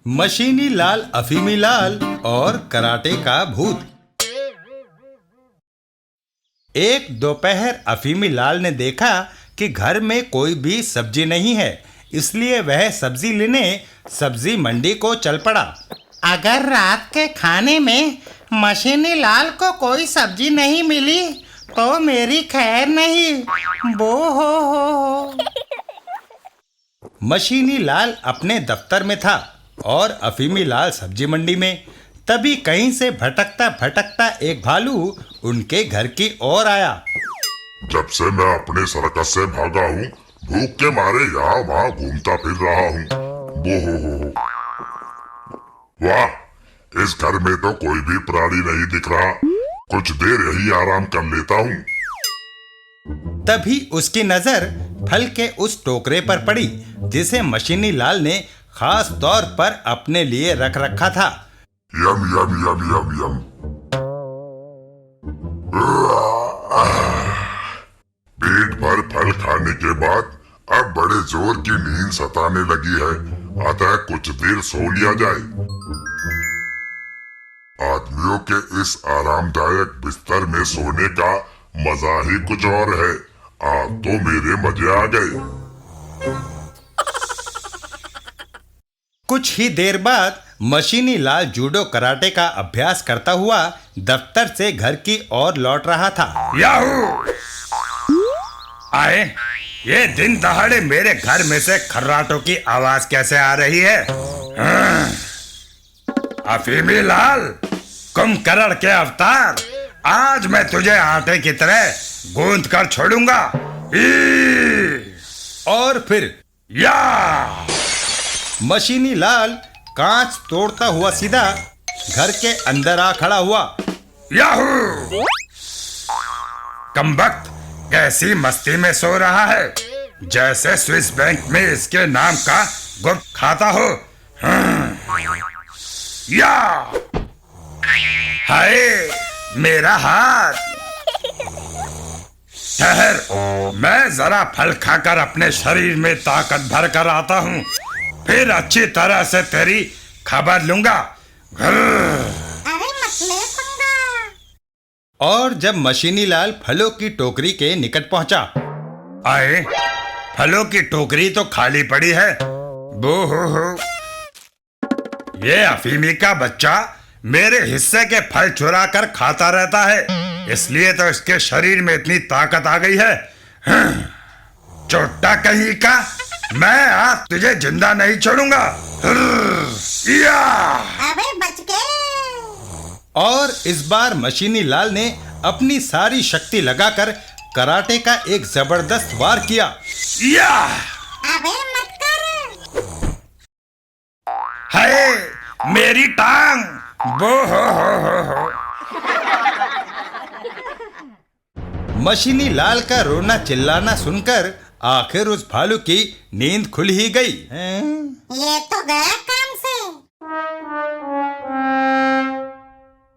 मशीनी लाल, अफीमी लाल और कराटे का भूत। एक दोपहर अफीमी लाल ने देखा कि घर में कोई भी सब्जी नहीं है, इसलिए वह सब्जी लेने सब्जी मंडी को चल पड़ा। अगर रात के खाने में मशीनी लाल को कोई सब्जी नहीं मिली तो मेरी खैर नहीं। बो हो। मशीनी लाल अपने दफ्तर में था और अफीमी लाल सब्जी मंडी में। तभी कहीं से भटकता भटकता एक भालू उनके घर की ओर आया। जब से मैं अपने सर्कस से भागा हूँ, भूख के मारे यहाँ वहाँ घूमता फिर रहा हूँ। वो हो। वाह, इस घर में तो कोई भी प्राणी नहीं दिख रहा। कुछ देर यही आराम कर लेता हूँ। तभी उसकी नजर फल के उस टोकरे पर पड़ी जिसे मशीनी लाल ने खास तौर पर अपने लिए रख रखा था। यम यम यम यम यम। पेट भर फल खाने के बाद अब बड़े जोर की नींद सताने लगी है, अतः कुछ देर सो लिया जाए। आदमियों के इस आरामदायक बिस्तर में सोने का मजा ही कुछ और है। आज तो मेरे मजे आ गए। कुछ ही देर बाद मशीनी लाल जूडो कराटे का अभ्यास करता हुआ दफ्तर से घर की ओर लौट रहा था। याहू! आए, ये दिन दहाड़े मेरे घर में से खर्राटों की आवाज कैसे आ रही है? अफीमी लाल, कुंभकर्ण के अवतार, आज मैं तुझे आटे की तरह गूंथ कर छोड़ूंगा। और फिर या मशीनी लाल कांच तोड़ता हुआ सीधा घर के अंदर आ खड़ा हुआ। याहू! कमबख्त कैसी मस्ती में सो रहा है, जैसे स्विस बैंक में इसके नाम का गुप्त खाता हो। या हाय, मेरा हाथ। ठहर, मैं जरा फल खाकर अपने शरीर में ताकत भर कर आता हूँ, फिर अच्छी तरह से तेरी खबर लूंगा। अरे मत ले पंगा। और जब मशीनी लाल फलों की टोकरी के निकट पहुंचा। आए, फलों की टोकरी तो खाली पड़ी है। बो हो। ये अफीमी का बच्चा मेरे हिस्से के फल चुरा कर खाता रहता है, इसलिए तो इसके शरीर में इतनी ताकत आ गई है। चोटा कहीं का, मैं आज तुझे जिंदा नहीं छोड़ूंगा। या अबे बच गए। और इस बार मशीनी लाल ने अपनी सारी शक्ति लगाकर कराटे का एक जबरदस्त वार किया। या अबे मत कर। हाय, मेरी टांग। बो हो। मशीनी लाल का रोना चिल्लाना सुनकर आखिर उस भालू की नींद खुल ही गई। ये तो गया काम से।